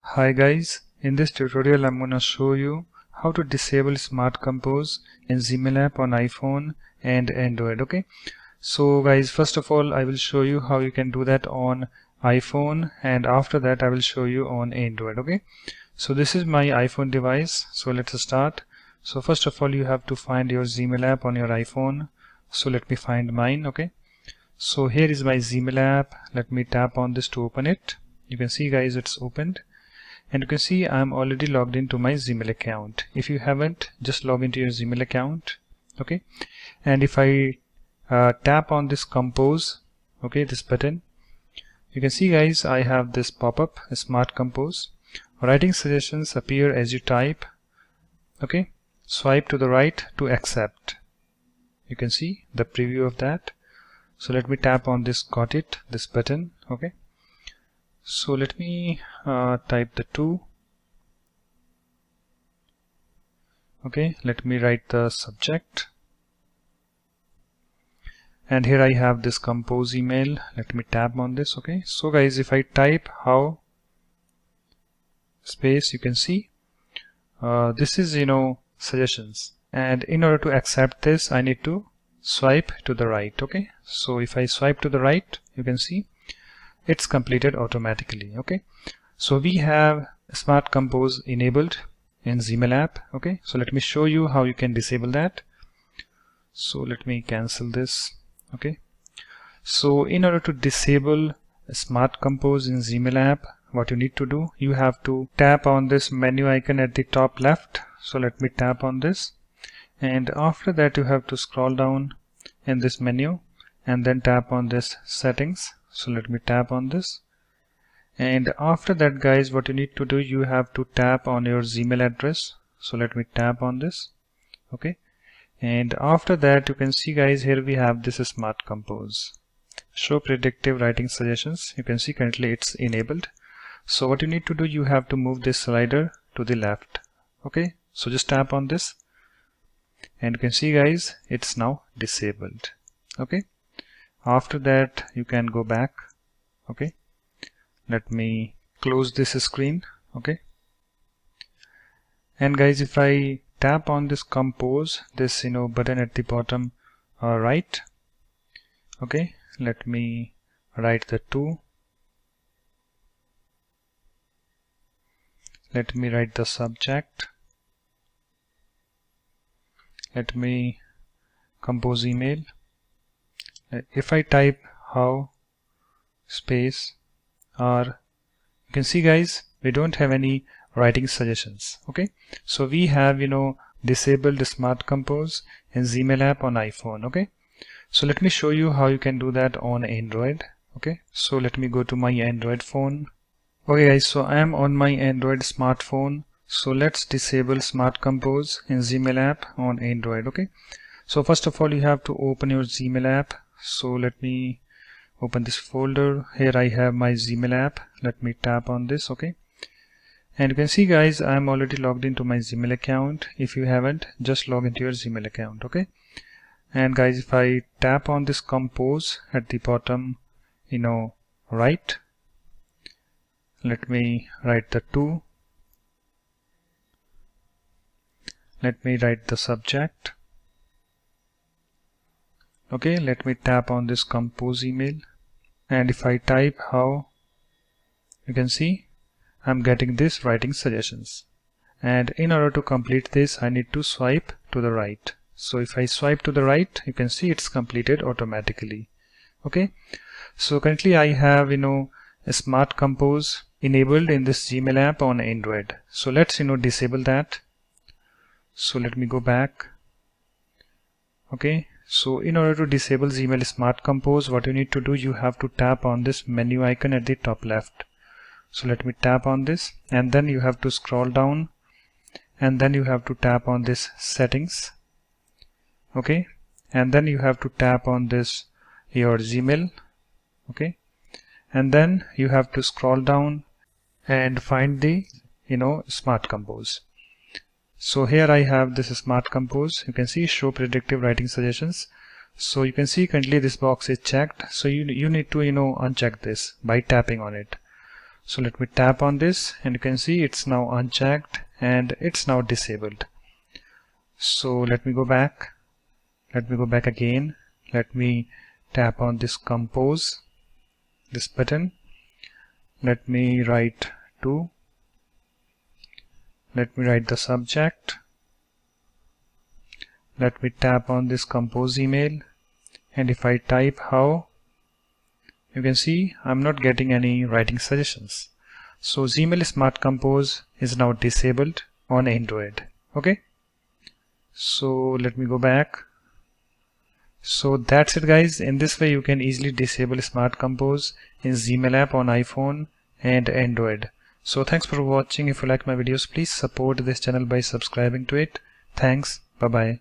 Hi guys, in this tutorial I'm gonna show you how to disable Smart Compose in Gmail app on iPhone and Android. Okay, so guys, first of all I will show you how you can do that on iPhone, and after that I will show you on Android. Okay, so this is my iPhone device, so let's start. So first of all you have to find your Gmail app on your iPhone. So let me find mine. Okay, so here is my Gmail app. Let me tap on this to open it. You can see guys, it's opened. And you can see I'm already logged into my Gmail account. If you haven't, just log into your Gmail account. Okay, and if I tap on this compose, okay, this button, you can see guys, I have this pop-up, Smart Compose. Writing suggestions appear as you type. Okay, swipe to the right to accept. You can see the preview of that. So let me tap on this, got it, this button. Okay, so let me type the 2. Okay, let me write the subject, and here I have this compose email. Let me tap on this. Okay, so guys, if I type how space, you can see this is suggestions, and in order to accept this I need to swipe to the right. Okay, so if I swipe to the right, you can see it's completed automatically. Okay, so we have Smart Compose enabled in Gmail app. Okay, so let me show you how you can disable that. So let me cancel this. Okay, so in order to disable Smart Compose in Gmail app, what you need to do, you have to tap on this menu icon at the top left. So let me tap on this, and after that you have to scroll down in this menu and then tap on this settings. So let me tap on this, and after that guys, what you need to do, you have to tap on your Gmail address. So let me tap on this. Okay, and after that you can see guys, here we have this Smart Compose, show predictive writing suggestions. You can see currently it's enabled. So what you need to do, you have to move this slider to the left. Okay, so just tap on this, and you can see guys, it's now disabled. Okay, after that you can go back. Okay, let me close this screen. Okay, and guys, if I tap on this compose, this button at the bottom right. Okay, let me write the 2. Let me write the subject. Let me compose email. If I type how space R, you can see guys, we don't have any writing suggestions. Okay, so we have disabled Smart Compose in Gmail app on iPhone. Okay, so let me show you how you can do that on Android. Okay, so let me go to my Android phone. Okay guys, so I am on my Android smartphone. So let's disable Smart Compose in Gmail app on Android. Okay, so first of all you have to open your Gmail app. So let me open this folder. Here I have my Gmail app. Let me tap on this. Okay, and you can see guys, I am already logged into my Gmail account. If you haven't, just log into your Gmail account. Okay, and guys, if I tap on this compose at the bottom right, let me write the 2. Let me write the subject. Okay, let me tap on this compose email, and if I type how, you can see I'm getting this writing suggestions, and in order to complete this I need to swipe to the right. So if I swipe to the right, you can see it's completed automatically. Okay, so currently I have a Smart Compose enabled in this Gmail app on Android. So let's disable that. So let me go back. Okay, so in order to disable Gmail Smart Compose, what you need to do, you have to tap on this menu icon at the top left. So let me tap on this, and then you have to scroll down, and then you have to tap on this settings. Okay, and then you have to tap on this your Gmail. Okay, and then you have to scroll down and find the Smart Compose. So here I have this Smart Compose. You can see show predictive writing suggestions. So you can see currently this box is checked, so you need to uncheck this by tapping on it. So let me tap on this, and you can see it's now unchecked and it's now disabled. So let me go back. Let me go back again. Let me tap on this compose, this button. Let me write to. Let me write the subject. Let me tap on this compose email, and if I type how, you can see I'm not getting any writing suggestions. So Gmail Smart Compose is now disabled on Android. Okay, so let me go back. So that's it guys. In this way you can easily disable Smart Compose in Gmail app on iPhone and Android. So thanks for watching. If you like my videos, please support this channel by subscribing to it. Thanks. Bye bye.